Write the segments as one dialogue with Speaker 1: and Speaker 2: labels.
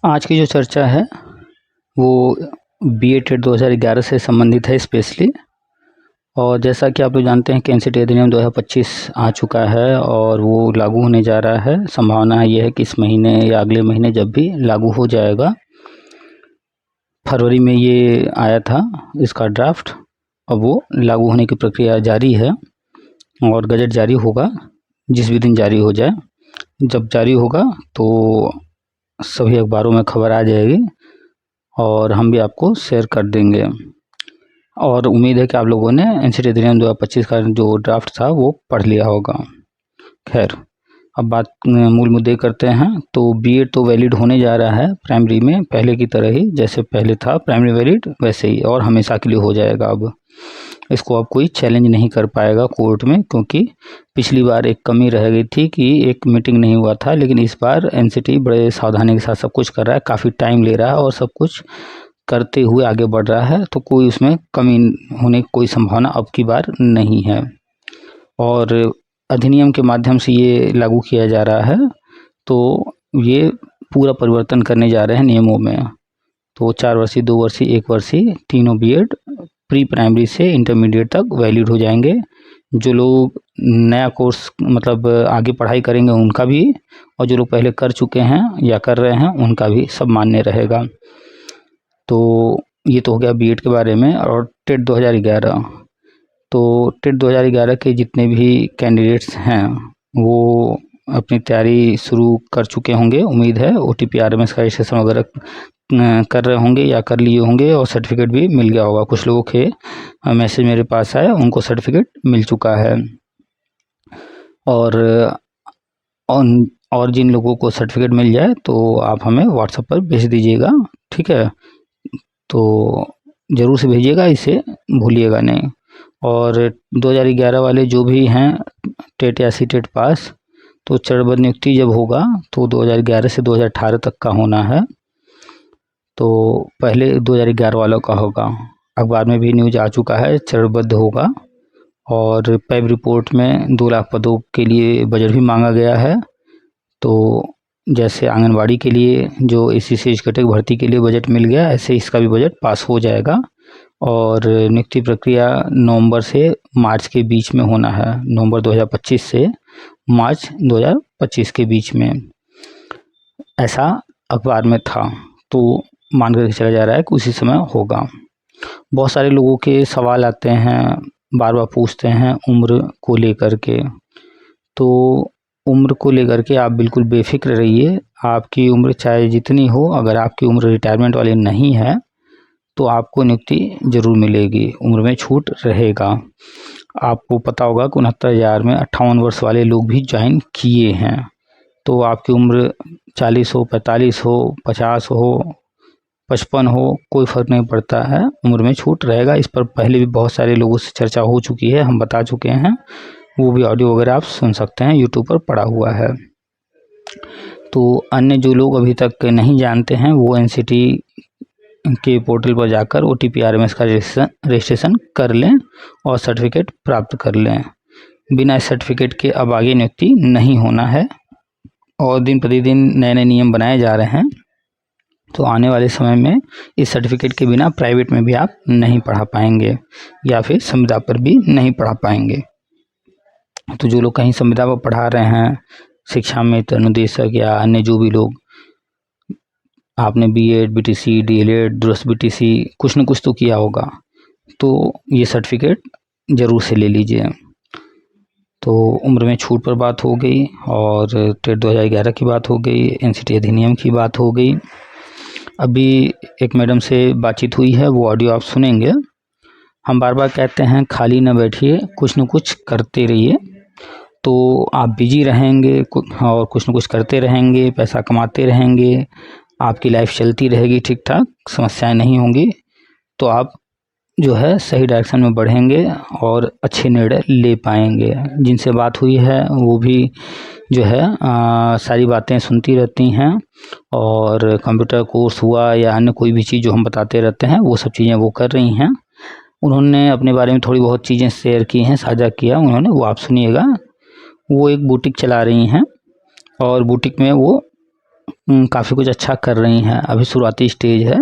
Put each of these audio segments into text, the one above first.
Speaker 1: आज की जो चर्चा है वो बीए टेट 2011 से संबंधित है स्पेशली। और जैसा कि आप लोग जानते हैं कि एनसीटी अधिनियम 2025 आ चुका है और वो लागू होने जा रहा है। संभावना ये है कि इस महीने या अगले महीने जब भी लागू हो जाएगा। फरवरी में ये आया था इसका ड्राफ्ट, अब वो लागू होने की प्रक्रिया जारी है और गजट जारी होगा जिस भी दिन जारी हो जाए। जब जारी होगा तो सभी अखबारों में खबर आ जाएगी और हम भी आपको शेयर कर देंगे। और उम्मीद है कि आप लोगों ने एनसीटी अधिनियम 2025 का जो ड्राफ्ट था वो पढ़ लिया होगा। खैर, अब बात मूल मुद्दे करते हैं। तो बीएड तो वैलिड होने जा रहा है प्राइमरी में, पहले की तरह ही, जैसे पहले था प्राइमरी वैलिड वैसे ही, और हमेशा के लिए हो जाएगा। अब इसको अब कोई चैलेंज नहीं कर पाएगा कोर्ट में, क्योंकि पिछली बार एक कमी रह गई थी कि एक मीटिंग नहीं हुआ था, लेकिन इस बार एनसीटी बड़े सावधानी के साथ सब कुछ कर रहा है, काफ़ी टाइम ले रहा है और सब कुछ करते हुए आगे बढ़ रहा है। तो कोई उसमें कमी होने की कोई संभावना अब की बार नहीं है और अधिनियम के माध्यम से ये लागू किया जा रहा है। तो ये पूरा परिवर्तन करने जा रहे हैं नियमों में। तो 4 वर्षीय, 2 वर्षीय, 1 वर्षीय तीनों बीएड प्री प्राइमरी से इंटरमीडिएट तक वैलिड हो जाएंगे। जो लोग नया कोर्स मतलब आगे पढ़ाई करेंगे उनका भी, और जो लोग पहले कर चुके हैं या कर रहे हैं उनका भी सब मान्य रहेगा। तो ये तो हो गया बीएड के बारे में। और टेट 2011, तो टेट 2011 के जितने भी कैंडिडेट्स हैं वो अपनी तैयारी शुरू कर चुके होंगे, उम्मीद है। ओटीपी आरएमएस का रजिस्ट्रेशन वगैरह कर रहे होंगे या कर लिए होंगे और सर्टिफिकेट भी मिल गया होगा। कुछ लोगों के मैसेज मेरे पास आया, उनको सर्टिफिकेट मिल चुका है। और और जिन लोगों को सर्टिफिकेट मिल जाए तो आप हमें व्हाट्सएप पर भेज दीजिएगा, ठीक है। तो ज़रूर से भेजिएगा, इसे भूलिएगा नहीं। और 2011 वाले जो भी हैं टेट या सी टेट पास, तो चरणबद्ध नियुक्ति जब होगा तो 2011 से 2018 तक का होना है। तो पहले 2011 वालों का होगा। अखबार में भी न्यूज आ चुका है, चरणबद्ध होगा। और पैब रिपोर्ट में 2 लाख पदों के लिए बजट भी मांगा गया है। तो जैसे आंगनबाड़ी के लिए जो एससी एसटी कैटेगरी भर्ती के लिए बजट मिल गया, ऐसे इसका भी बजट पास हो जाएगा। और नियुक्ति प्रक्रिया नवंबर से मार्च के बीच में होना है, नवंबर 2025 से मार्च 2025 के बीच में, ऐसा अखबार में था। तो मान कर चला जा रहा है कि उसी समय होगा। बहुत सारे लोगों के सवाल आते हैं, बार बार पूछते हैं उम्र को लेकर के। तो उम्र को लेकर के आप बिल्कुल बेफिक्र रहिए। आपकी उम्र चाहे जितनी हो, अगर आपकी उम्र रिटायरमेंट वाली नहीं है तो आपको नियुक्ति जरूर मिलेगी, उम्र में छूट रहेगा। आपको पता होगा कि 69,000 में 58 वर्ष वाले लोग भी ज्वाइन किए हैं। तो आपकी उम्र 40 हो, 45 हो, 50 हो, 55 हो, कोई फ़र्क नहीं पड़ता है, उम्र में छूट रहेगा। इस पर पहले भी बहुत सारे लोगों से चर्चा हो चुकी है, हम बता चुके हैं। वो भी ऑडियो वगैरह आप सुन सकते हैं, यूट्यूब पर पड़ा हुआ है। तो अन्य जो लोग अभी तक नहीं जानते हैं वो एनसीटी के पोर्टल पर जाकर ओटीपी आरएमएस का रजिस्ट्रेशन कर लें और सर्टिफिकेट प्राप्त कर लें। बिना सर्टिफिकेट के अब आगे नियुक्ति नहीं होना है और दिन प्रतिदिन नए नए नियम बनाए जा रहे हैं। तो आने वाले समय में इस सर्टिफिकेट के बिना प्राइवेट में भी आप नहीं पढ़ा पाएंगे या फिर संविदा पर भी नहीं पढ़ा पाएंगे। तो जो लोग कहीं संविदा पर पढ़ा रहे हैं, शिक्षा मित्र, अनुदेशक या अन्य जो भी लोग, आपने बीएड, बीटीसी, डीएलएड, दूरस्थ बीटीसी कुछ न कुछ तो किया होगा, तो ये सर्टिफिकेट ज़रूर से ले लीजिए। तो उम्र में छूट पर बात हो गई और टेट 2011 की बात हो गई, एनसीटी अधिनियम की बात हो गई। अभी एक मैडम से बातचीत हुई है, वो ऑडियो आप सुनेंगे। हम बार बार कहते हैं खाली न बैठिए, कुछ न कुछ करते रहिए। तो आप बिजी रहेंगे और कुछ न कुछ करते रहेंगे, पैसा कमाते रहेंगे, आपकी लाइफ चलती रहेगी ठीक ठाक, समस्याएं नहीं होंगी। तो आप जो है सही डायरेक्शन में बढ़ेंगे और अच्छे निर्णय ले पाएंगे। जिनसे बात हुई है वो भी जो है सारी बातें सुनती रहती हैं और कंप्यूटर कोर्स हुआ या अन्य कोई भी चीज़ जो हम बताते रहते हैं वो सब चीज़ें वो कर रही हैं। उन्होंने अपने बारे में थोड़ी बहुत चीज़ें शेयर की हैं, साझा किया उन्होंने, वो आप सुनिएगा। वो एक बुटीक चला रही हैं और बुटीक में वो काफ़ी कुछ अच्छा कर रही हैं। अभी शुरुआती स्टेज है।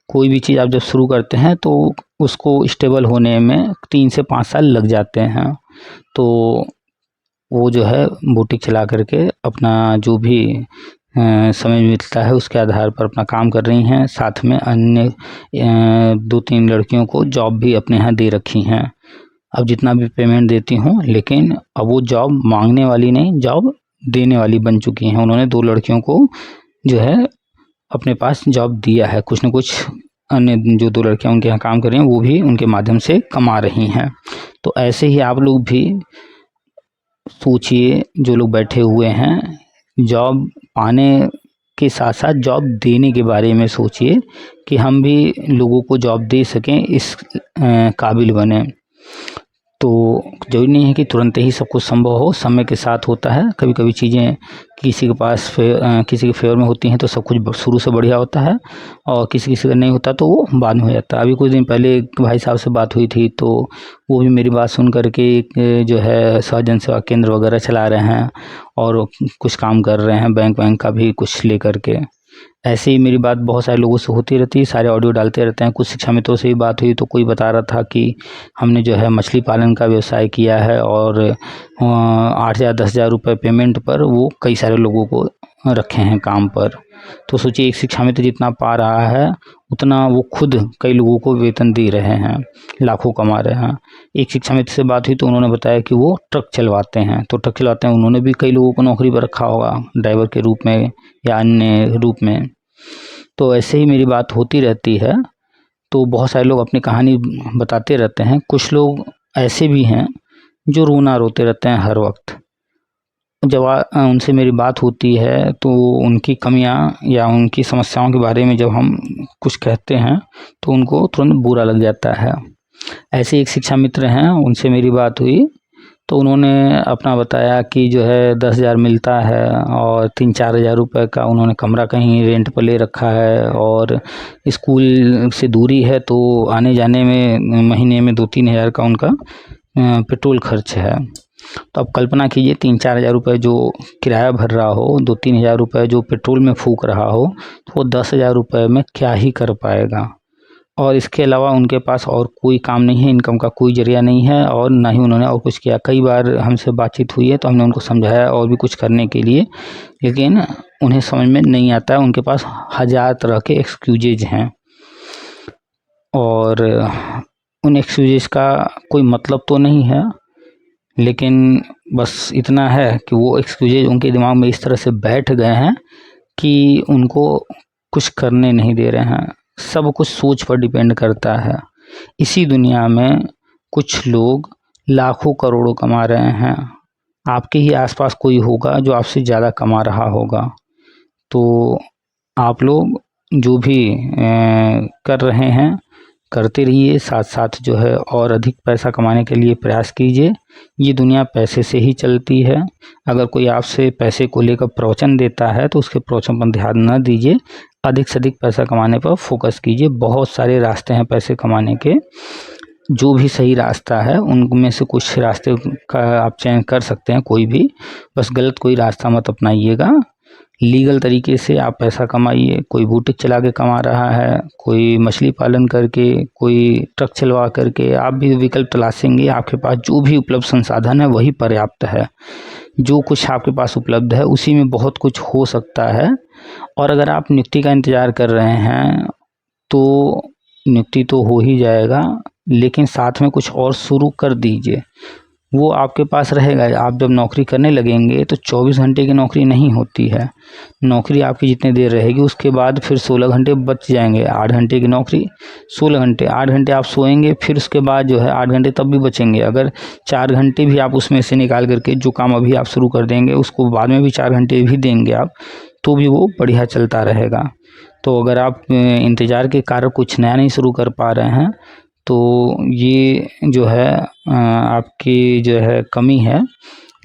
Speaker 1: कोई भी चीज़ आप जब शुरू करते हैं तो उसको स्टेबल होने में 3 से 5 साल लग जाते हैं। तो वो जो है बुटीक चला करके अपना जो भी समय मिलता है उसके आधार पर अपना काम कर रही हैं। साथ में अन्य 2-3 लड़कियों को जॉब भी अपने यहाँ दे रखी हैं। अब जितना भी पेमेंट देती हूँ, लेकिन अब वो जॉब मांगने वाली नहीं, जॉब देने वाली बन चुकी हैं। उन्होंने 2 लड़कियों को जो है अपने पास जॉब दिया है। कुछ न कुछ अन्य जो 2 लड़कियां उनके यहाँ काम कर रही हैं वो भी उनके माध्यम से कमा रही हैं। तो ऐसे ही आप लोग भी सोचिए, जो लोग बैठे हुए हैं, जॉब पाने के साथ साथ जॉब देने के बारे में सोचिए कि हम भी लोगों को जॉब दे सकें, इस काबिल बने। तो ज़रूरी नहीं है कि तुरंत ही सब कुछ संभव हो, समय के साथ होता है। कभी कभी चीज़ें किसी के पास किसी के फेवर में होती हैं तो सब कुछ शुरू से बढ़िया होता है, और किसी किसी का नहीं होता तो वो बाद में हो जाता है। अभी कुछ दिन पहले एक भाई साहब से बात हुई थी, तो वो भी मेरी बात सुन करके जो है सहजन सेवा केंद्र वगैरह चला रहे हैं और कुछ काम कर रहे हैं, बैंक का भी कुछ ले करके। ऐसे ही मेरी बात बहुत सारे लोगों से होती रहती है, सारे ऑडियो डालते रहते हैं। कुछ शिक्षा मित्रों से भी बात हुई तो कोई बता रहा था कि हमने जो है मछली पालन का व्यवसाय किया है और 8,000-10,000 रुपये पेमेंट पर वो कई सारे लोगों को रखे हैं काम पर। तो सोचिए, एक शिक्षा मित्र जितना पा रहा है उतना वो खुद कई लोगों को वेतन दे रहे हैं, लाखों कमा रहे हैं। एक शिक्षा मित्र से बात हुई तो उन्होंने बताया कि वो ट्रक चलवाते हैं, तो ट्रक चलाते हैं, उन्होंने भी कई लोगों को नौकरी पर रखा होगा ड्राइवर के रूप में या अन्य रूप में। तो ऐसे ही मेरी बात होती रहती है। तो बहुत सारे लोग अपनी कहानी बताते रहते हैं। कुछ लोग ऐसे भी हैं जो रोना रोते रहते हैं हर वक्त। जब उनसे मेरी बात होती है तो उनकी कमियां या उनकी समस्याओं के बारे में जब हम कुछ कहते हैं तो उनको तुरंत बुरा लग जाता है। ऐसे एक शिक्षा मित्र हैं, उनसे मेरी बात हुई तो उन्होंने अपना बताया कि जो है 10,000 मिलता है और 3-4 हज़ार रुपये का उन्होंने कमरा कहीं रेंट पर ले रखा है, और स्कूल से दूरी है तो आने जाने में महीने में 2-3 हज़ार का उनका पेट्रोल खर्च है। तो अब कल्पना कीजिए, 3-4 हज़ार रुपये जो किराया भर रहा हो, 2-3 हज़ार रुपये जो पेट्रोल में फूक रहा हो, तो वो 10,000 रुपये में क्या ही कर पाएगा। और इसके अलावा उनके पास और कोई काम नहीं है, इनकम का कोई जरिया नहीं है, और ना ही उन्होंने और कुछ किया। कई बार हमसे बातचीत हुई है तो हमने उनको समझाया और भी कुछ करने के लिए, लेकिन उन्हें समझ में नहीं आता है। उनके पास हज़ार तरह के एक्सक्यूजेज हैं, और उन एक्सक्यूजेज का कोई मतलब तो नहीं है, लेकिन बस इतना है कि वो एक्सक्यूजेज उनके दिमाग में इस तरह से बैठ गए हैं कि उनको कुछ करने नहीं दे रहे हैं। सब कुछ सोच पर डिपेंड करता है। इसी दुनिया में कुछ लोग लाखों करोड़ों कमा रहे हैं। आपके ही आसपास कोई होगा जो आपसे ज़्यादा कमा रहा होगा। तो आप लोग जो भी कर रहे हैं करते रहिए, साथ साथ जो है और अधिक पैसा कमाने के लिए प्रयास कीजिए। ये दुनिया पैसे से ही चलती है। अगर कोई आपसे पैसे को लेकर प्रवचन देता है तो उसके प्रवचन पर ध्यान न दीजिए, अधिक से अधिक पैसा कमाने पर फोकस कीजिए। बहुत सारे रास्ते हैं पैसे कमाने के, जो भी सही रास्ता है उनमें से कुछ रास्ते का आप चयन कर सकते हैं, कोई भी, बस गलत कोई रास्ता मत अपनाइएगा। लीगल तरीके से आप पैसा कमाइए। कोई बुटीक चला के कमा रहा है, कोई मछली पालन करके, कोई ट्रक चलवा करके, आप भी विकल्प तलाशेंगे। आपके पास जो भी उपलब्ध संसाधन है वही पर्याप्त है। जो कुछ आपके पास उपलब्ध है उसी में बहुत कुछ हो सकता है। और अगर आप नियुक्ति का इंतज़ार कर रहे हैं तो नियुक्ति तो हो ही जाएगा, लेकिन साथ में कुछ और शुरू कर दीजिए, वो आपके पास रहेगा। आप जब नौकरी करने लगेंगे तो 24 घंटे की नौकरी नहीं होती है। नौकरी आपकी जितनी देर रहेगी उसके बाद फिर 16 घंटे बच जाएंगे। 8 घंटे की नौकरी, 16 घंटे, 8 घंटे आप सोएंगे, फिर उसके बाद जो है 8 घंटे तब भी बचेंगे। अगर 4 घंटे भी आप उसमें से निकाल करके जो काम अभी आप शुरू कर देंगे उसको बाद में भी 4 घंटे भी देंगे आप, तो भी वो बढ़िया चलता रहेगा। तो अगर आप इंतज़ार के कारण कुछ नया नहीं शुरू कर पा रहे हैं तो ये जो है आपकी जो है कमी है,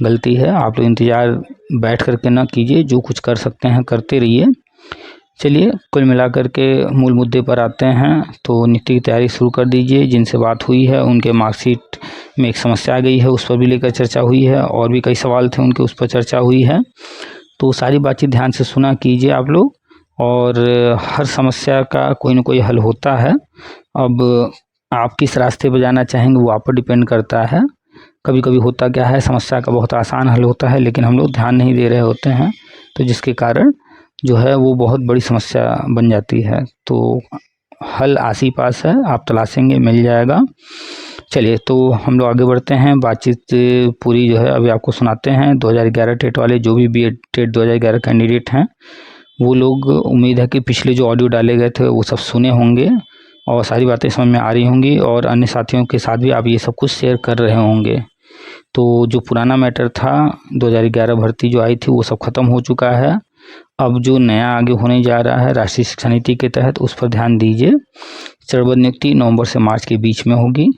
Speaker 1: गलती है। आप लोग इंतज़ार बैठ कर के ना कीजिए, जो कुछ कर सकते हैं करते रहिए। चलिए, कुल मिलाकर के मूल मुद्दे पर आते हैं। तो नियुक्ति की तैयारी शुरू कर दीजिए। जिनसे बात हुई है उनके मार्कशीट में एक समस्या आ गई है, उस पर भी लेकर चर्चा हुई है, और भी कई सवाल थे उनके, उस पर चर्चा हुई है। तो सारी बातचीत ध्यान से सुना कीजिए आप लोग, और हर समस्या का कोई ना कोई हल होता है। अब आप किस रास्ते पर जाना चाहेंगे वो आप पर डिपेंड करता है। कभी कभी होता क्या है, समस्या का बहुत आसान हल होता है लेकिन हम लोग ध्यान नहीं दे रहे होते हैं, तो जिसके कारण जो है वो बहुत बड़ी समस्या बन जाती है। तो हल आस ही पास है, आप तलाशेंगे मिल जाएगा। चलिए तो हम लोग आगे बढ़ते हैं, बातचीत पूरी जो है अभी आपको सुनाते हैं। 2011 टेट वाले जो भी बीएड टेट 2011 कैंडिडेट हैं, वो लोग, उम्मीद है कि पिछले जो ऑडियो डाले गए थे वो सब सुने होंगे और सारी बातें समझ में आ रही होंगी, और अन्य साथियों के साथ भी आप ये सब कुछ शेयर कर रहे होंगे। तो जो पुराना मैटर था, 2011 भर्ती जो आई थी वो सब खत्म हो चुका है। अब जो नया आगे होने जा रहा है राष्ट्रीय शिक्षा नीति के तहत, उस पर ध्यान दीजिए। चरणबद्ध नियुक्ति नवंबर से मार्च के बीच में होगी,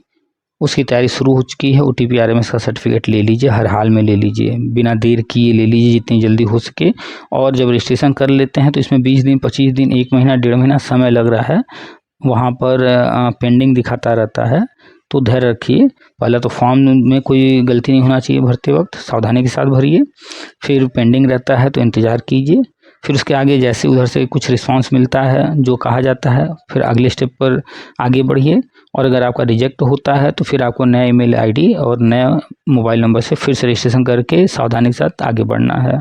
Speaker 1: उसकी तैयारी शुरू हो चुकी है। OTP RMS का सर्टिफिकेट ले लीजिए, हर हाल में ले लीजिए, बिना देर किए ले लीजिए जितनी जल्दी हो सके। और जब रजिस्ट्रेशन कर लेते हैं तो इसमें 20 दिन, 25 दिन, 1 महीना, 1.5 महीना समय लग रहा है, वहाँ पर पेंडिंग दिखाता रहता है। तो धैर्य रखिए, पहले तो फॉर्म में कोई गलती नहीं होना चाहिए, भरते वक्त सावधानी के साथ भरिए। फिर पेंडिंग रहता है तो इंतज़ार कीजिए, फिर उसके आगे जैसे उधर से कुछ रिस्पांस मिलता है जो कहा जाता है, फिर अगले स्टेप पर आगे बढ़िए। और अगर आपका रिजेक्ट होता है तो फिर आपको नया ईमेल आईडी और नया मोबाइल नंबर से फिर से रजिस्ट्रेशन करके सावधानी के साथ आगे बढ़ना है।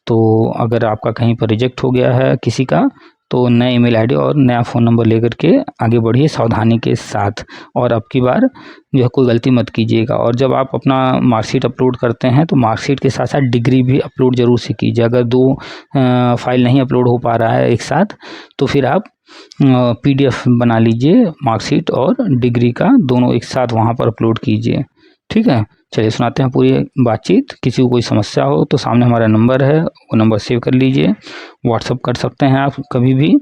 Speaker 1: तो अगर आपका कहीं पर रिजेक्ट हो गया है किसी का, तो नया ईमेल आईडी और नया फ़ोन नंबर लेकर के आगे बढ़िए सावधानी के साथ, और अब की बार जो है कोई गलती मत कीजिएगा। और जब आप अपना मार्कशीट अपलोड करते हैं तो मार्कशीट के साथ साथ डिग्री भी अपलोड ज़रूर से कीजिए। अगर दो फाइल नहीं अपलोड हो पा रहा है एक साथ, तो फिर आप PDF बना लीजिए, मार्कशीट और डिग्री का दोनों एक साथ वहाँ पर अपलोड कीजिए। ठीक है, चलिए सुनाते हैं पूरी बातचीत। किसी को कोई समस्या हो तो सामने हमारा नंबर है, वो नंबर सेव कर लीजिए। व्हाट्सअप कर सकते हैं आप कभी भी,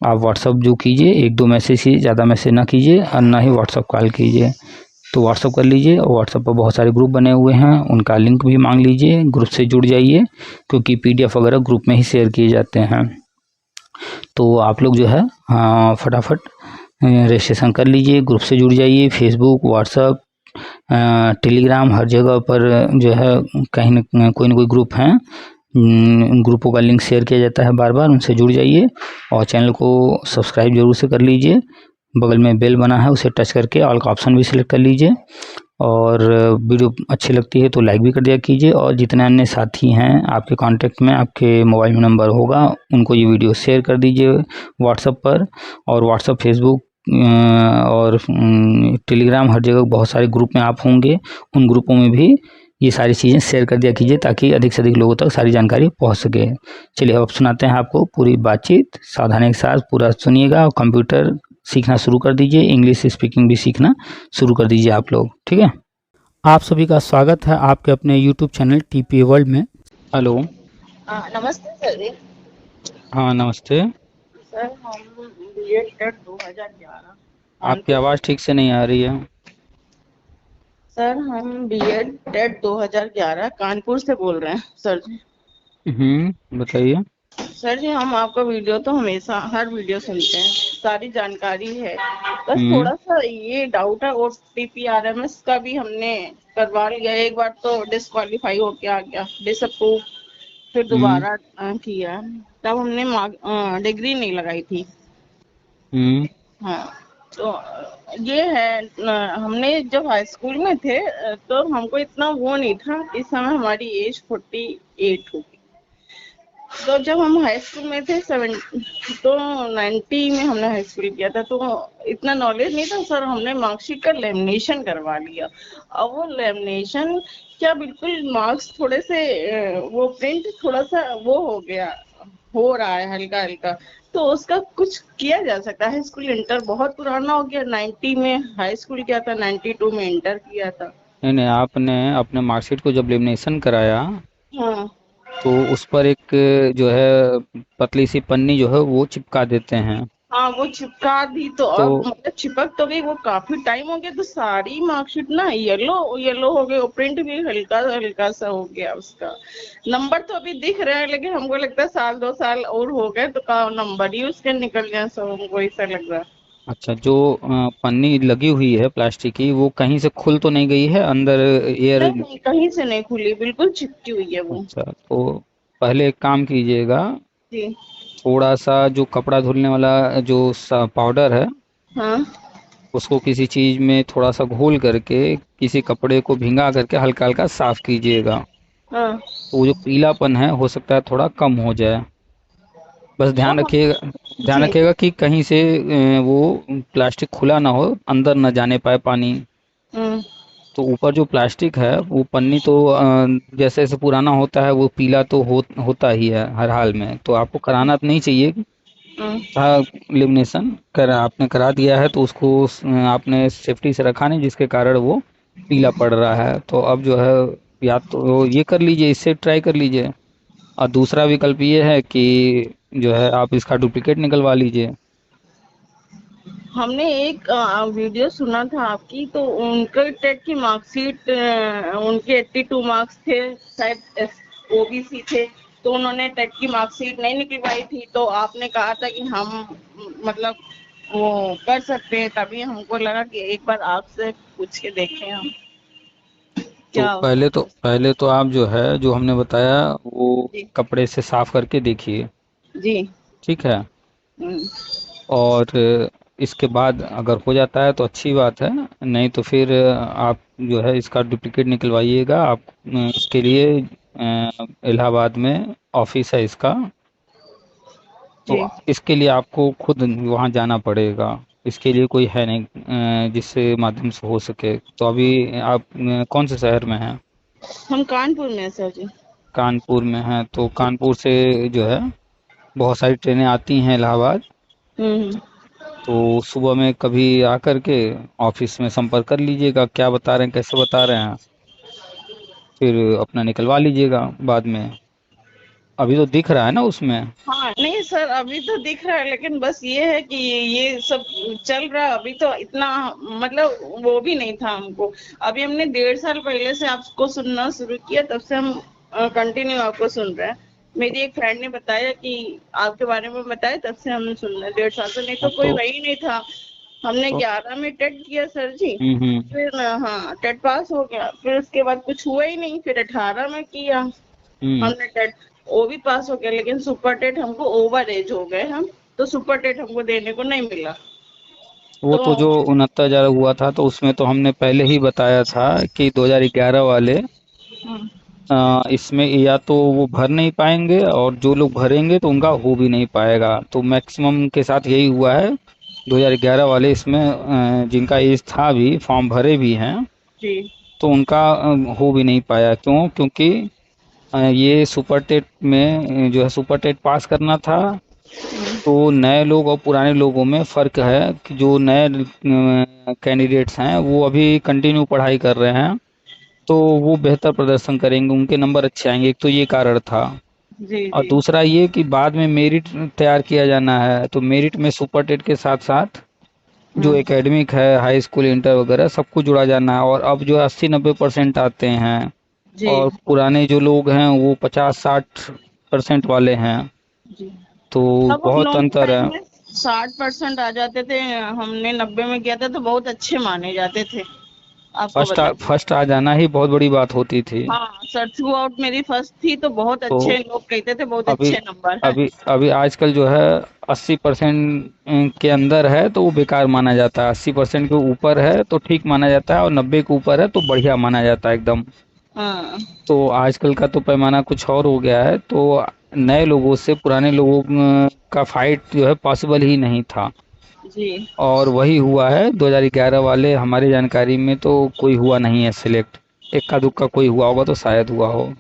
Speaker 1: आप व्हाट्सअप जो कीजिए 1-2 मैसेज ही, ज़्यादा मैसेज ना कीजिए और ना ही व्हाट्सअप कॉल कीजिए। तो व्हाट्सअप कर लीजिए, और व्हाट्सअप पर बहुत सारे ग्रुप बने हुए हैं, उनका लिंक भी मांग लीजिए, ग्रुप से जुड़ जाइए, क्योंकि PDF वगैरह ग्रुप में ही शेयर किए जाते हैं। तो आप लोग जो है फटाफट रजिस्ट्रेशन कर लीजिए, ग्रुप से जुड़ जाइए। फेसबुक, व्हाट्सअप, टेलीग्राम, हर जगह पर जो है कहीं ना कोई ग्रुप हैं, उन ग्रुपों का लिंक शेयर किया जाता है बार बार, उनसे जुड़ जाइए। और चैनल को सब्सक्राइब जरूर से कर लीजिए, बगल में बेल बना है उसे टच करके ऑल का ऑप्शन भी सिलेक्ट कर लीजिए। और वीडियो अच्छी लगती है तो लाइक भी कर दिया कीजिए, और जितने अन्य साथी हैं आपके कांटेक्ट में, आपके मोबाइल में नंबर होगा, उनको ये वीडियो शेयर कर दीजिए व्हाट्सएप पर। और व्हाट्सएप, फेसबुक और टेलीग्राम, हर जगह बहुत सारे ग्रुप में आप होंगे, उन ग्रुपों में भी ये सारी चीज़ें शेयर कर दिया कीजिए ताकि अधिक से अधिक लोगों तक सारी जानकारी पहुंच सके। चलिए अब सुनाते हैं आपको पूरी बातचीत, सावधानी के साथ पूरा सुनिएगा, और कंप्यूटर सीखना शुरू कर दीजिए, इंग्लिश स्पीकिंग भी सीखना शुरू कर दीजिए आप लोग। ठीक है, आप सभी का स्वागत है आपके अपने यूट्यूब चैनल TPA वर्ल्ड में। हेलो।
Speaker 2: नमस्ते सर जी।
Speaker 1: हाँ नमस्ते।
Speaker 2: सर हम बीएड टेट 2011
Speaker 1: आपकी
Speaker 2: कानपुर
Speaker 1: आवाज़ ठीक से नहीं आ रही है।
Speaker 2: सर हम बीएड टेट 2011 कानपुर से बोल रहे हैं सर जी।
Speaker 1: बताइए।
Speaker 2: सर जी हम आपका वीडियो तो हमेशा हर वीडियो सुनते हैं, सारी जानकारी है, बस
Speaker 1: हम्म
Speaker 2: थोड़ा सा ये डाउट है। OTP RMS का भी हमने करवा लिया, एक बार तो डिस्क्वालीफाई होके आ गया, डिसअप्रूव, फिर
Speaker 1: हम्म
Speaker 2: दोबारा किया, तब हमने डिग्री नहीं लगाई थी।
Speaker 1: हम्म
Speaker 2: हाँ, तो ये है हमने जब हाई स्कूल में थे तो हमको इतना वो नहीं था, इस समय हमारी एज 48 होगी। तो जब हम हाई स्कूल में थे 90 में हमने हाई स्कूल किया था, तो इतना नॉलेज नहीं था सर। हमने मार्कशीट का लेमिनेशन करवा लिया। अब वो लेमिनेशन क्या, बिल्कुल मार्क्स थोड़े से वो प्रिंट थोड़ा सा वो हो रहा है हल्का हल्का, तो उसका कुछ किया जा सकता है। स्कूल इंटर बहुत पुराना हो गया, 90 में हाई स्कूल किया था, 92 में इंटर किया था।
Speaker 1: नहीं नहीं, आपने अपने मार्कशीट को जब लेमिनेशन कराया
Speaker 2: हाँ
Speaker 1: तो उस पर एक जो है पतली सी पन्नी जो है वो चिपका देते हैं।
Speaker 2: हाँ, वो चिपका दी तो
Speaker 1: तो
Speaker 2: अब मतलब चिपक तो गई, वो काफी टाइम हो गया, तो सारी मार्कशीट ना येलो येलो हो गई, और प्रिंट भी हल्का हल्का सा हो गया उसका। नंबर तो अभी दिख रहा है, लेकिन हमको लगता है 1-2 साल और हो गए तो का नंबर ही उसके निकल जाए, सब हमको ऐसा लग रहा है।
Speaker 1: अच्छा, जो पन्नी लगी हुई है प्लास्टिक की, वो कहीं से खुल तो नहीं गई है अंदर एयर?
Speaker 2: नहीं नहीं, कहीं से नहीं खुली, बिल्कुल चिपकी हुई है वो।
Speaker 1: अच्छा, तो पहले एक काम कीजिएगा,
Speaker 2: जी।
Speaker 1: थोड़ा सा जो कपड़ा धुलने वाला जो पाउडर है,
Speaker 2: हाँ।
Speaker 1: उसको किसी चीज़ में थोड़ा सा घोल करके किसी कपड़े को भिंगा करके हल्का हल्का साफ कीजिएगा।
Speaker 2: हाँ।
Speaker 1: तो वो जो पीलापन है हो सकता है थोड़ा कम हो जाए। बस
Speaker 2: तो
Speaker 1: ध्यान
Speaker 2: हम।
Speaker 1: रखिएगा, ध्यान
Speaker 2: जी।
Speaker 1: रखिएगा कि कहीं से वो प्लास्टिक खुला ना हो, अंदर न जाने पाए पानी।
Speaker 2: हम्म।
Speaker 1: तो ऊपर जो प्लास्टिक है वो पन्नी तो जैसे जैसे पुराना होता है वो पीला तो होता ही है हर हाल में, तो आपको कराना तो नहीं चाहिए
Speaker 2: हम्म।
Speaker 1: था। लेमिनेशन कर आपने करा दिया है तो उसको आपने सेफ्टी से रखा नहीं, जिसके कारण वो पीला पड़ रहा है। तो अब जो है या तो ये कर लीजिए, इससे ट्राई कर लीजिए। और दूसरा विकल्प ये है कि जो है आप इसका डुप्लीकेट निकलवा लीजिए।
Speaker 2: हमने एक वीडियो सुना था आपकी, तो उनके टेट की मार्कशीट, उनके 82 मार्क्स थे शायद, ओबीसी थे, तो उन्होंने टेट की मार्कशीट नहीं निकलवाई थी, तो आपने कहा था कि हम मतलब वो कर सकते हैं, तभी हमको लगा कि एक बार आपसे पूछ के देखें हम
Speaker 1: तो
Speaker 2: क्या।
Speaker 1: पहले तो आप जो है जो हमने बताया वो
Speaker 2: जी।
Speaker 1: कपड़े से साफ करके देखिए।
Speaker 2: जी।
Speaker 1: ठीक है।
Speaker 2: हम्म।
Speaker 1: और इसके बाद अगर हो जाता है तो अच्छी बात है, नहीं तो फिर आप जो है इसका डुप्लीकेट निकलवाइएगा। आप इसके लिए इलाहाबाद में ऑफिस है इसका, तो
Speaker 2: जी।
Speaker 1: इसके लिए आपको खुद वहाँ जाना पड़ेगा। इसके लिए कोई है नहीं जिससे माध्यम से हो सके। तो अभी आप कौन से शहर में हैं?
Speaker 2: हम कानपुर में हैं सर जी।
Speaker 1: कानपुर में हैं, तो
Speaker 2: जी।
Speaker 1: कानपुर से जो है बहुत सारी ट्रेनें आती हैं इलाहाबाद।
Speaker 2: हम्म।
Speaker 1: तो सुबह में कभी आकर के ऑफिस में संपर्क कर लीजिएगा, क्या बता रहे हैं कैसे बता रहे हैं, फिर अपना निकलवा लीजिएगा बाद में। अभी तो दिख रहा है ना उसमें।
Speaker 2: हाँ नहीं सर, अभी तो दिख रहा है, लेकिन बस ये है कि ये सब चल रहा है अभी, तो इतना मतलब वो भी नहीं था हमको। अभी हमने 1.5 साल पहले से आपको सुनना शुरू किया, तब से हम कंटिन्यू आपको सुन रहे हैं। मेरी एक फ्रेंड ने बताया कि आपके बारे में बताया, तब से हम सुन रहे हैं 1.5 साल से, नहीं तो
Speaker 1: हाँ,
Speaker 2: कोई वही नहीं था। हमने
Speaker 1: तो
Speaker 2: 11 में टेट किया सर जी।
Speaker 1: हम्म।
Speaker 2: फिर हाँ टेट पास हो गया, फिर उसके बाद कुछ हुआ ही नहीं, फिर 18 में किया
Speaker 1: हम्म।
Speaker 2: हमने टेट। वो भी पास हो गया, लेकिन सुपर टेट हमको ओवर एज हो गए हम, तो सुपर टेट हमको देने को नहीं मिला।
Speaker 1: वो
Speaker 2: तो
Speaker 1: तो जो 69,000 हुआ था तो उसमें तो हमने पहले ही बताया था कि 2011 वाले
Speaker 2: हम्म।
Speaker 1: इसमें या तो वो भर नहीं पाएंगे, और जो लोग भरेंगे तो उनका हो भी नहीं पाएगा। तो मैक्सिमम के साथ यही हुआ है। 2011 वाले इसमें जिनका एज था भी फॉर्म भरे भी हैं,
Speaker 2: जी।
Speaker 1: तो उनका हो भी नहीं पाया। क्यों? क्योंकि ये सुपर टेट में जो है सुपर टेट पास करना था। तो नए लोग और पुराने लोगों में फ़र्क है कि जो नए कैंडिडेट्स हैं वो अभी कंटिन्यू पढ़ाई कर रहे हैं, तो वो बेहतर प्रदर्शन करेंगे, उनके नंबर अच्छे आएंगे। एक तो ये कारण था।
Speaker 2: जी।
Speaker 1: और
Speaker 2: जी।
Speaker 1: दूसरा ये कि बाद में मेरिट तैयार किया जाना है, तो मेरिट में सुपर टेट के साथ साथ जो
Speaker 2: हाँ।
Speaker 1: एकेडमिक है, हाई स्कूल, इंटर वगैरह सब कुछ जुड़ा जाना है। और अब जो 80-90% आते हैं,
Speaker 2: जी।
Speaker 1: और पुराने जो लोग हैं वो 50-60% वाले हैं।
Speaker 2: जी।
Speaker 1: तो
Speaker 2: तब हम
Speaker 1: बहुत
Speaker 2: लोगों के
Speaker 1: अंतर है।
Speaker 2: टाइम में 60% आ जाते थे। हमने 90 में किया था, तो बहुत अच्छे माने जाते थे, आपको बता।
Speaker 1: फर्स्ट आ जाना ही बहुत बड़ी बात होती थी।
Speaker 2: हाँ सर, थ्रू आउट मेरी फर्स्ट थी, तो बहुत
Speaker 1: तो
Speaker 2: अच्छे लोग कहते थे बहुत
Speaker 1: अभी
Speaker 2: अच्छे नंबर है।
Speaker 1: अभी आजकल जो है 80% के अंदर है तो वो बेकार माना जाता है, 80% के ऊपर है तो ठीक माना जाता है, और 90 के ऊपर है तो बढ़िया माना जाता है एकदम।
Speaker 2: हाँ।
Speaker 1: तो आजकल का तो पैमाना कुछ और हो गया है। तो नए लोगों से पुराने लोगों का फाइट जो है पॉसिबल ही नहीं था।
Speaker 2: जी।
Speaker 1: और वही हुआ है 2011 वाले, हमारी जानकारी में तो कोई हुआ नहीं है सिलेक्ट। इक्का दुक्का कोई हुआ होगा तो शायद हुआ हो।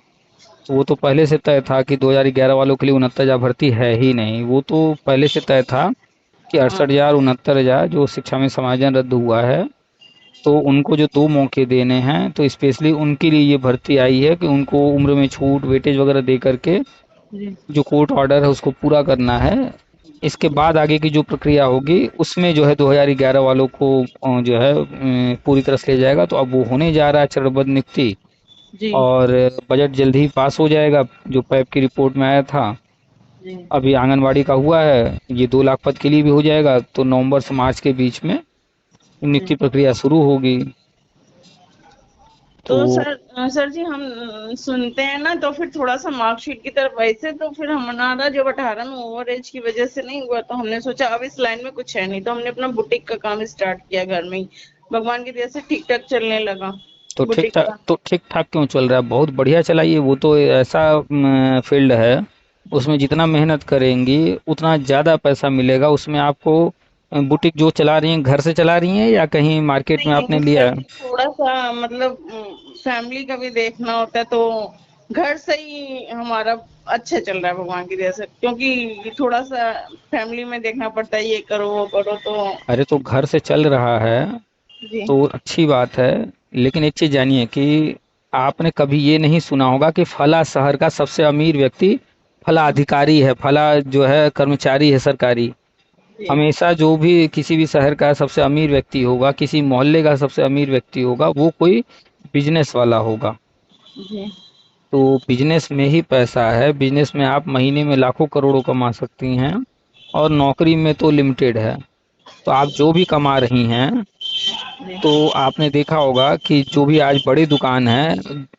Speaker 1: तो वो तो पहले से तय था कि 2011 वालों के लिए 69,000 भर्ती है ही नहीं। वो तो पहले से तय था कि
Speaker 2: हाँ।
Speaker 1: 68,000 69,000 जो शिक्षा में समायोजन रद्द हुआ है, तो उनको जो 2 मौके देने हैं, तो स्पेशली उनके लिए ये भर्ती आई है कि उनको उम्र में छूट, वेटेज वगैरह दे करके
Speaker 2: जी।
Speaker 1: जो कोर्ट ऑर्डर है उसको पूरा करना है। इसके बाद आगे की जो प्रक्रिया होगी उसमें जो है 2011 वालों को जो है पूरी तरह से ले जाएगा। तो अब वो होने जा रहा है चरणबद्ध नियुक्ति।
Speaker 2: जी।
Speaker 1: और बजट जल्द ही पास हो जाएगा, जो पैप की रिपोर्ट में आया था।
Speaker 2: जी।
Speaker 1: अभी आंगनवाड़ी का हुआ है, ये 2 लाख पद के लिए भी हो जाएगा। तो नवंबर से मार्च के बीच में
Speaker 2: जी।
Speaker 1: नियुक्ति प्रक्रिया शुरू होगी।
Speaker 2: तो
Speaker 1: तो
Speaker 2: सर जी हम सुनते हैं ना तो फिर थोड़ा सा मार्कशीट की तरफ, वैसे तो फिर हमारा जब 18 में ओवर एज की वजह से नहीं हुआ तो हमने सोचा अब इस लाइन में कुछ है नहीं, तो हमने अपना बुटीक का काम स्टार्ट किया घर में ही। भगवान की दया से ठीक ठाक चलने लगा बुटीक का।
Speaker 1: तो ठीक ठाक क्यों चल रहा है? बहुत बढ़िया चलाइए। वो तो ऐसा फील्ड है, उसमें जितना मेहनत करेंगी उतना ज़्यादा पैसा मिलेगा उसमें आपको। बुटीक जो चला रही हैं, घर से चला रही हैं या कहीं मार्केट में
Speaker 2: नहीं
Speaker 1: आपने
Speaker 2: नहीं
Speaker 1: लिया
Speaker 2: सर
Speaker 1: है?
Speaker 2: जी, थोड़ा सा मतलब फैमिली का भी देखना होता है, तो घर से ही हमारा अच्छा चल रहा है भगवान की दया से, क्योंकि थोड़ा सा फैमिली में देखना पड़ता है, ये करो वो करो तो।
Speaker 1: अरे तो घर से चल रहा है
Speaker 2: जी
Speaker 1: तो अच्छी बात है, लेकिन एक चीज़ जानिए कि आपने कभी ये नहीं सुना होगा कि फला शहर का सबसे अमीर व्यक्ति फला अधिकारी है, फला जो है कर्मचारी है सरकारी।
Speaker 2: जी
Speaker 1: हमेशा जो भी किसी भी शहर का सबसे अमीर व्यक्ति होगा, किसी मोहल्ले का सबसे अमीर व्यक्ति होगा, वो कोई बिजनेस वाला होगा।
Speaker 2: जी
Speaker 1: तो बिजनेस में ही पैसा है, बिजनेस में आप महीने में लाखों करोड़ों कमा सकती हैं, और नौकरी में तो लिमिटेड है। तो आप जो भी कमा रही हैं,
Speaker 2: जी
Speaker 1: तो आपने देखा होगा कि जो भी आज बड़ी दुकान है,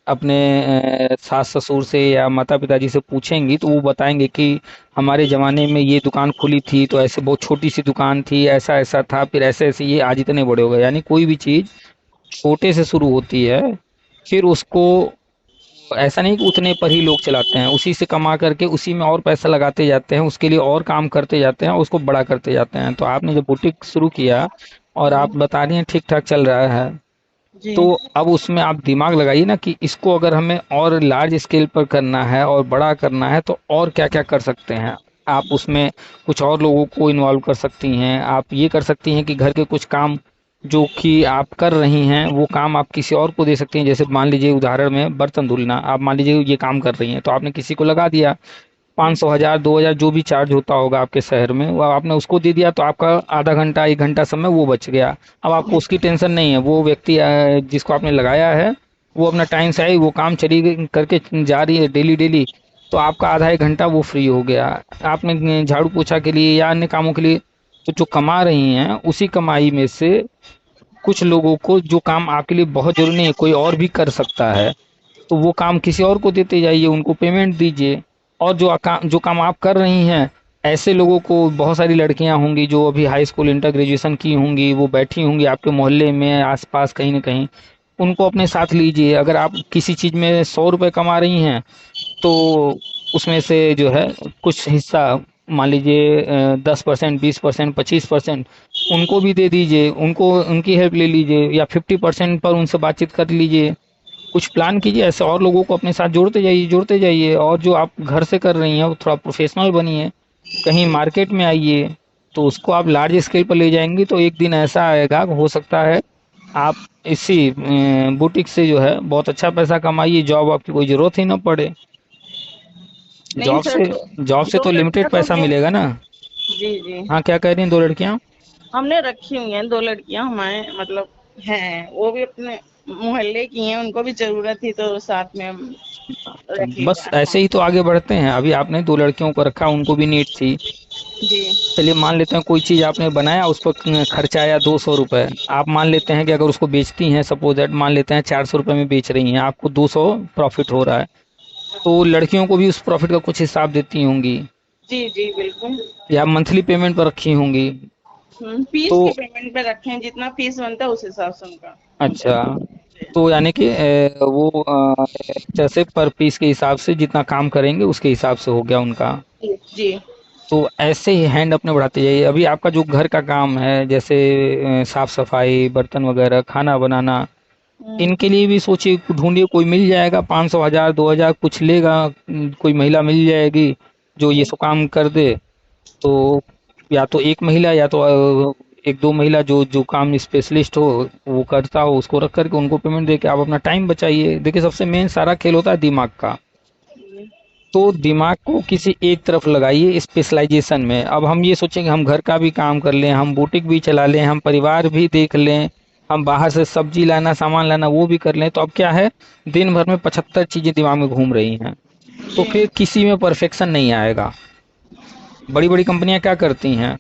Speaker 1: अपने सास ससुर से या माता पिताजी से पूछेंगी तो वो बताएंगे कि हमारे ज़माने में ये दुकान खुली थी तो ऐसे बहुत छोटी सी दुकान थी, ऐसा ऐसा था, फिर ऐसे ऐसे ये आज इतने बड़े हो गए। यानी कोई भी चीज़ छोटे से शुरू होती है, फिर उसको ऐसा नहीं कि उतने पर ही लोग चलाते हैं, उसी से कमा करके उसी में और पैसा लगाते जाते हैं, उसके लिए और काम करते जाते हैं, उसको बड़ा करते जाते हैं। तो आपने जब बुटीक शुरू किया और
Speaker 2: जी
Speaker 1: आप बता रही हैं ठीक ठाक चल रहा है,
Speaker 2: जी
Speaker 1: तो अब उसमें आप दिमाग लगाइए ना कि इसको अगर हमें और लार्ज स्केल पर करना है और बड़ा करना है तो और क्या क्या कर सकते हैं। आप उसमें कुछ और लोगों को इन्वॉल्व कर सकती हैं, आप ये कर सकती हैं कि घर के कुछ काम जो कि आप कर रही हैं वो काम आप किसी और को दे सकती हैं। जैसे मान लीजिए उदाहरण में बर्तन धुलना, आप मान लीजिए ये काम कर रही हैं तो आपने किसी को लगा दिया, 500 हजार 2000 जो भी चार्ज होता होगा आपके शहर में, वो आपने उसको दे दिया, तो आपका आधा घंटा 1 घंटा समय वो बच गया। अब आपको उसकी टेंशन नहीं है, वो व्यक्ति जिसको आपने लगाया है वो अपना टाइम से आई, वो काम करके जा रही है डेली डेली, तो आपका आधा 1 घंटा वो फ्री हो गया। आपने झाड़ू पोछा के लिए या अन्य कामों के लिए तो जो कमा रही हैं उसी कमाई में से कुछ लोगों को, जो काम आपके लिए बहुत जरूरी नहीं है कोई और भी कर सकता है, तो वो काम किसी और को देते जाइए, उनको पेमेंट दीजिए। और जो काम आप कर रही हैं, ऐसे लोगों को, बहुत सारी लड़कियां होंगी जो अभी हाई स्कूल इंटर ग्रेजुएशन की होंगी, वो बैठी होंगी आपके मोहल्ले में आसपास कहीं ना कहीं, उनको अपने साथ लीजिए। अगर आप किसी चीज़ में 100 रुपये कमा रही हैं तो उसमें से जो है कुछ हिस्सा, मान लीजिए 10%, 20%, 25% उनको भी दे दीजिए, उनको उनकी हेल्प ले लीजिए, या 50% पर उनसे बातचीत कर लीजिए। कुछ प्लान कीजिए, ऐसे और लोगों को अपने साथ जोड़ते जाइए। और जो आप घर से कर रही हैं वो थोड़ा प्रोफेशनल बनिए, कहीं मार्केट में आइए, तो उसको आप लार्ज स्केल पर ले जाएंगी तो एक दिन ऐसा आएगा, हो सकता है आप इसी बुटीक से जो है बहुत अच्छा पैसा कमाइए, जॉब आपकी कोई जरूरत ही ना पड़े।
Speaker 2: नहीं
Speaker 1: जॉब
Speaker 2: सर,
Speaker 1: से
Speaker 2: दो
Speaker 1: जॉब से
Speaker 2: दो
Speaker 1: तो लिमिटेड
Speaker 2: लड़कियां तो
Speaker 1: पैसा
Speaker 2: हैं।
Speaker 1: मिलेगा ना।
Speaker 2: जी जी
Speaker 1: हाँ, क्या कह रही हैं 2 लड़कियां?
Speaker 2: हमने रखी हुई हैं, 2 लड़कियां हमारे मतलब हैं, वो भी अपने मोहल्ले की हैं, उनको भी जरूरत थी तो साथ में हम
Speaker 1: तो
Speaker 2: रख
Speaker 1: बस
Speaker 2: लिया।
Speaker 1: ऐसे ही तो आगे बढ़ते हैं। अभी आपने 2 लड़कियों को रखा, उनको भी नीड थी।
Speaker 2: जी
Speaker 1: चलिए मान लेते हैं कोई चीज़ आपने बनाया, उस पर खर्चा आया 200 रुपये। आप मान लेते हैं कि अगर उसको बेचती हैं, सपोज दैट मान लेते हैं 400 रुपये में बेच रही हैं, आपको 200 प्रॉफिट हो रहा है, तो लड़कियों को भी उस प्रॉफिट का कुछ हिसाब देती होंगी,
Speaker 2: जी जी बिल्कुल।
Speaker 1: या मंथली पेमेंट पर रखी होंगी।
Speaker 2: फीस
Speaker 1: तो
Speaker 2: की पेमेंट पे रखे हैं, जितना फीस बनता है उस हिसाब से उनका।
Speaker 1: अच्छा, तो यानी कि वो जैसे पर पीस के हिसाब से जितना काम करेंगे उसके हिसाब से हो गया उनका।
Speaker 2: जी जी
Speaker 1: तो ऐसे ही हैंड अपने बढ़ाते जाइए। अभी आपका जो घर का काम है, जैसे साफ सफाई, बर्तन वगैरह, खाना बनाना,
Speaker 2: हम्म,
Speaker 1: इनके लिए भी सोचिए, ढूंढिए, कोई मिल जाएगा 500 हजार 2000 कुछ लेगा, कोई महिला मिल जाएगी जो ये
Speaker 2: जी
Speaker 1: सब काम कर दे। तो या तो एक महिला, या तो 1 2 महिला जो जो काम स्पेशलिस्ट हो वो करता हो, उसको रख करके उनको पेमेंट दे के आप अपना टाइम बचाइए। देखिए सबसे मेन सारा खेल होता है दिमाग का, तो दिमाग को किसी एक तरफ लगाइए स्पेशलाइजेशन में। अब हम ये सोचें कि हम घर का भी काम कर लें, हम बुटीक भी चला लें, हम परिवार भी देख लें, हम बाहर से सब्जी लाना सामान लाना वो भी कर लें, तो अब क्या है, दिन भर में 75 चीजें दिमाग में घूम रही हैं, तो
Speaker 2: जी
Speaker 1: फिर किसी में परफेक्शन नहीं आएगा। बड़ी बड़ी कंपनियां क्या करती हैं,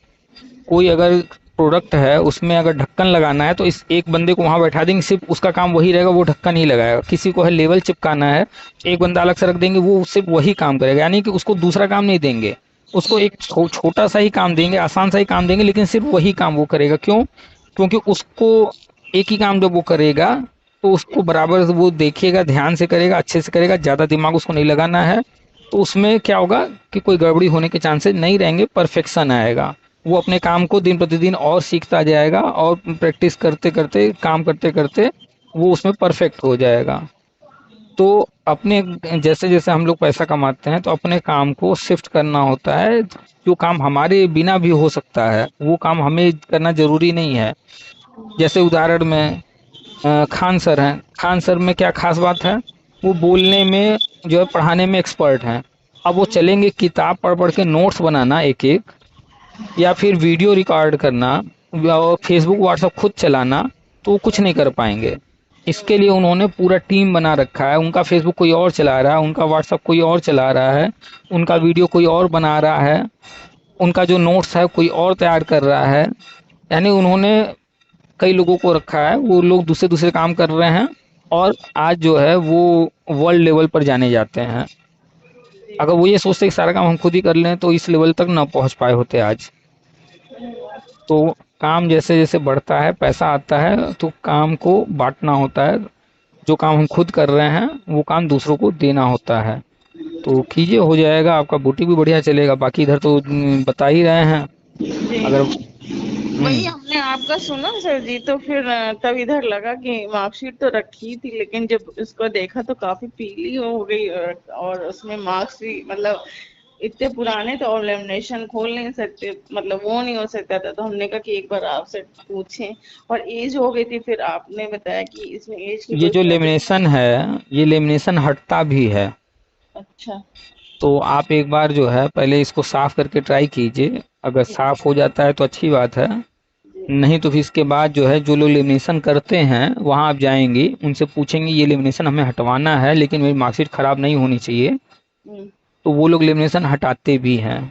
Speaker 1: कोई अगर प्रोडक्ट है उसमें अगर ढक्कन लगाना है तो इस एक बंदे को वहां बैठा देंगे, सिर्फ उसका काम वही रहेगा, वो ढक्कन ही लगाएगा। किसी को है लेवल चिपकाना है, एक बंदा अलग से रख देंगे, वो सिर्फ वही काम करेगा, यानी कि उसको दूसरा काम नहीं देंगे, उसको एक छोटा सा ही काम देंगे, आसान सा ही काम देंगे, लेकिन सिर्फ वही काम वो करेगा। क्यों? क्योंकि उसको एक ही काम जब वो करेगा तो उसको बराबर से वो देखेगा, ध्यान से करेगा, अच्छे से करेगा, ज्यादा दिमाग उसको नहीं लगाना है। तो उसमें क्या होगा कि कोई गड़बड़ी होने के चांसेस नहीं रहेंगे, परफेक्शन आएगा। वो अपने काम को दिन प्रतिदिन और सीखता जाएगा, और प्रैक्टिस करते करते, काम करते करते वो उसमें परफेक्ट हो जाएगा। तो अपने, जैसे जैसे हम लोग पैसा कमाते हैं तो अपने काम को शिफ्ट करना होता है। जो काम हमारे बिना भी हो सकता है वो काम हमें करना जरूरी नहीं है। जैसे उदाहरण में खान सर हैं, खान सर में क्या खास बात है, वो बोलने में जो है, पढ़ाने में एक्सपर्ट हैं। अब वो चलेंगे किताब पढ़ पढ़ के नोट्स बनाना एक एक, या फिर वीडियो रिकॉर्ड करना, और फेसबुक व्हाट्सएप खुद चलाना, तो वो कुछ नहीं कर पाएंगे। इसके लिए उन्होंने पूरा टीम बना रखा है। उनका फेसबुक कोई और चला रहा है, उनका व्हाट्सएप कोई और चला रहा है, उनका वीडियो कोई और बना रहा है, उनका जो नोट्स है कोई और तैयार कर रहा है। यानी उन्होंने कई लोगों को रखा है, वो लोग दूसरे दूसरे काम कर रहे हैं, और आज जो है वो वर्ल्ड लेवल पर जाने जाते हैं। अगर वो ये सोचते कि सारा काम हम खुद ही कर लें तो इस लेवल तक ना पहुंच पाए होते आज। तो काम जैसे जैसे बढ़ता है, पैसा आता है, तो काम को बांटना होता है। जो काम हम खुद कर रहे हैं वो काम दूसरों को देना होता है। तो कीजिए, हो जाएगा, आपका बुटीक भी बढ़िया चलेगा। बाकी इधर तो बता ही रहे हैं। अगर
Speaker 2: जी वही हमने आपका सुना सर जी, तो फिर तब इधर लगा कि मार्कशीट तो रखी थी, लेकिन जब उसको देखा तो काफी पीली हो गई, और उसमें मार्क्स भी मतलब इतने पुराने थे, और लेमिनेशन खोल नहीं सकते, मतलब वो नहीं हो सकता था। तो हमने कहा कि एक बार आपसे पूछें, और एज हो गई थी, फिर आपने बताया कि इसमें एज की
Speaker 1: ये
Speaker 2: कोई
Speaker 1: जो
Speaker 2: प्रॉब्लम।
Speaker 1: लेमिनेशन है, ये लेमिनेशन हटता भी है।
Speaker 2: अच्छा।
Speaker 1: तो आप एक बार जो है पहले इसको साफ करके ट्राई कीजिए। अगर
Speaker 2: जी
Speaker 1: साफ हो जाता है तो अच्छी बात है,
Speaker 2: जी।
Speaker 1: नहीं तो फिर इसके बाद जो है, जो लोग लेमिनेशन करते हैं वहां आप जाएंगी, उनसे पूछेंगे ये लेमिनेशन हमें हटवाना है लेकिन मेरी मार्कशीट खराब नहीं होनी चाहिए,
Speaker 2: हम्म।
Speaker 1: तो वो लोग लेमिनेशन हटाते भी हैं।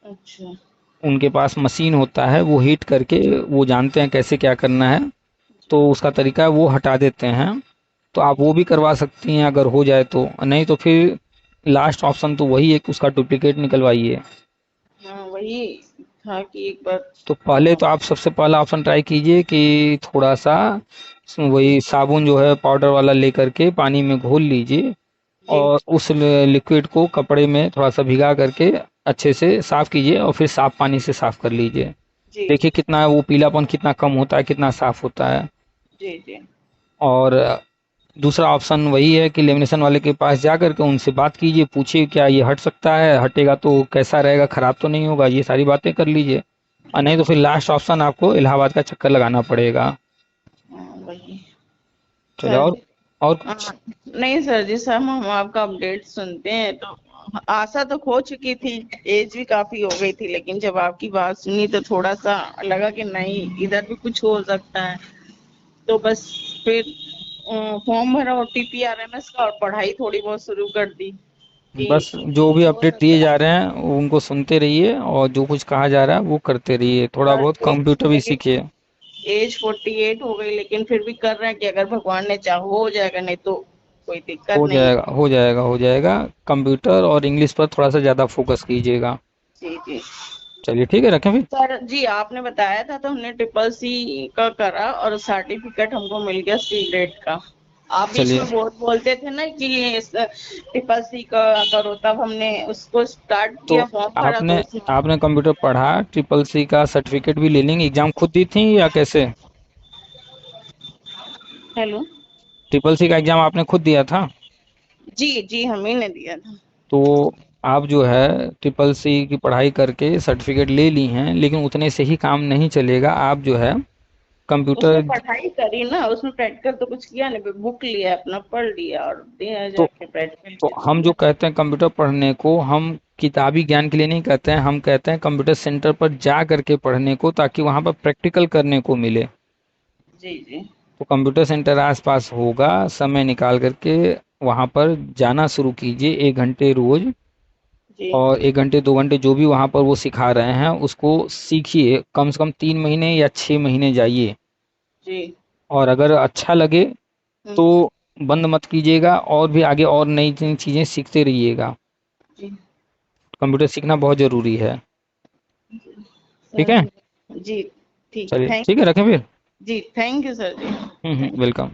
Speaker 2: अच्छा।
Speaker 1: उनके पास मशीन होता है, वो हीट करके, वो जानते हैं कैसे क्या करना है, तो उसका तरीका है, वो हटा देते हैं। तो आप वो भी करवा सकती हैं अगर हो जाए तो, नहीं तो फिर लास्ट ऑप्शन तो वही है कि उसका डुप्लीकेट निकलवाइए।
Speaker 2: हाँ वही था कि एक बार।
Speaker 1: तो पहले तो आप सबसे पहला ऑप्शन ट्राई कीजिए कि थोड़ा सा वही साबुन जो है पाउडर वाला लेकर के पानी में घोल लीजिए,
Speaker 2: जी
Speaker 1: और उस लिक्विड को कपड़े में थोड़ा सा भिगा करके अच्छे से साफ कीजिए, और फिर साफ पानी से साफ कर लीजिए।
Speaker 2: जी।
Speaker 1: देखिए कितना वो पीलापन कितना कम होता है, कितना साफ होता है।
Speaker 2: जी जी।
Speaker 1: और दूसरा ऑप्शन वही है कि लेमिनेशन वाले के पास जा करके उनसे बात कीजिए, पूछिए क्या ये हट सकता है, हटेगा तो कैसा रहेगा, खराब तो नहीं होगा, ये सारी बातें कर लीजिए। और नहीं तो फिर लास्ट ऑप्शन आपको इलाहाबाद का चक्कर लगाना पड़ेगा।
Speaker 2: हाँ वही।
Speaker 1: चलो,
Speaker 2: सर
Speaker 1: और
Speaker 2: जी।
Speaker 1: और
Speaker 2: हाँ,
Speaker 1: कुछ?
Speaker 2: नहीं सर जी, सब हम आपका अपडेट सुनते हैं, तो आशा तो खो चुकी थी, एज भी काफी हो गई थी, लेकिन जब आपकी बात सुनी तो थोड़ा सा लगा कि नहीं, इधर भी कुछ हो सकता है। तो बस फिर फॉर्म भरा ओटीपी आरएमएस का, और पढ़ाई थोड़ी बहुत शुरू कर दी कि
Speaker 1: बस जो भी
Speaker 2: हो
Speaker 1: अपडेट दिए
Speaker 2: सकता
Speaker 1: जा रहे हैं उनको सुनते रहिए, और जो कुछ कहा जा रहा है वो करते रहिए, थोड़ा बहुत
Speaker 2: है।
Speaker 1: कंप्यूटर भी सीखिए।
Speaker 2: एज 48 हो गई, लेकिन फिर भी कर रहे हैं कि अगर भगवान ने चाहो हो जाएगा, नहीं तो कोई दिक्कत
Speaker 1: हो
Speaker 2: नहीं
Speaker 1: जाएगा,
Speaker 2: है।
Speaker 1: हो जाएगा, हो जाएगा। कंप्यूटर और इंग्लिश पर थोड़ा सा ज़्यादा फोकस कीजिएगा।
Speaker 2: जी जी।
Speaker 1: चलिए ठीक है, रखें फिर।
Speaker 2: सर जी, आपने बताया था तो हमने ट्रिपल सी का करा, और सर्टिफिकेट हमको मिल गया सी ग्रेड का। आप बीच
Speaker 1: चलिए,
Speaker 2: में बहुत बोलते थे ना कि ट्रिपल सी का करो, तब हमने उसको स्टार्ट
Speaker 1: तो
Speaker 2: किया, फॉर्म भरा, तो
Speaker 1: आपने
Speaker 2: उसमें।
Speaker 1: आपने कंप्यूटर पढ़ा, ट्रिपल सी का सर्टिफिकेट भी ले लेंगे, एग्जाम खुद दी थी या कैसे?
Speaker 2: हेलो।
Speaker 1: ट्रिपल सी का एग्जाम आपने खुद दिया था?
Speaker 2: जी जी, हम ही ने दिया था।
Speaker 1: तो आप जो है ट्रिपल सी की पढ़ाई करके सर्टिफिकेट ले ली हैं, लेकिन उतने से ही काम नहीं चलेगा। आप जो है
Speaker 2: उसमें
Speaker 1: कंप्यूटर,
Speaker 2: पढ़ाई करी ना, उसमें प्रैक्टिकल तो कुछ किया नहीं, बुक लिया अपना, पढ़ लिया, और दिया
Speaker 1: तो
Speaker 2: जाके प्रैक्टिकल
Speaker 1: तो
Speaker 2: के
Speaker 1: हम जो
Speaker 2: दिन।
Speaker 1: कहते हैं कंप्यूटर पढ़ने को, हम किताबी ज्ञान के लिए नहीं कहते हैं, हम कहते हैं कंप्यूटर सेंटर पर जा करके पढ़ने को, ताकि वहाँ पर प्रैक्टिकल करने को मिले।
Speaker 2: जी जी।
Speaker 1: तो कंप्यूटर सेंटर आसपास होगा, समय निकाल करके वहाँ पर जाना शुरू कीजिए, 1 घंटे रोज।
Speaker 2: जी
Speaker 1: और 1 घंटे 2 घंटे जो भी वहाँ पर वो सिखा रहे हैं उसको सीखिए, कम से कम 3 महीने या 6 महीने जाइए।
Speaker 2: जी।
Speaker 1: और अगर अच्छा लगे
Speaker 2: हम्म,
Speaker 1: तो बंद मत कीजिएगा, और भी आगे और नई नई चीज़ें सीखते रहिएगा।
Speaker 2: जी
Speaker 1: कंप्यूटर सीखना बहुत ज़रूरी है। ठीक
Speaker 2: सर
Speaker 1: है,
Speaker 2: जी। जी ठीक,
Speaker 1: चलिए
Speaker 2: थैंक
Speaker 1: ठीक है, रखें फिर।
Speaker 2: जी, थैंक यू सर जी।
Speaker 1: वेलकम।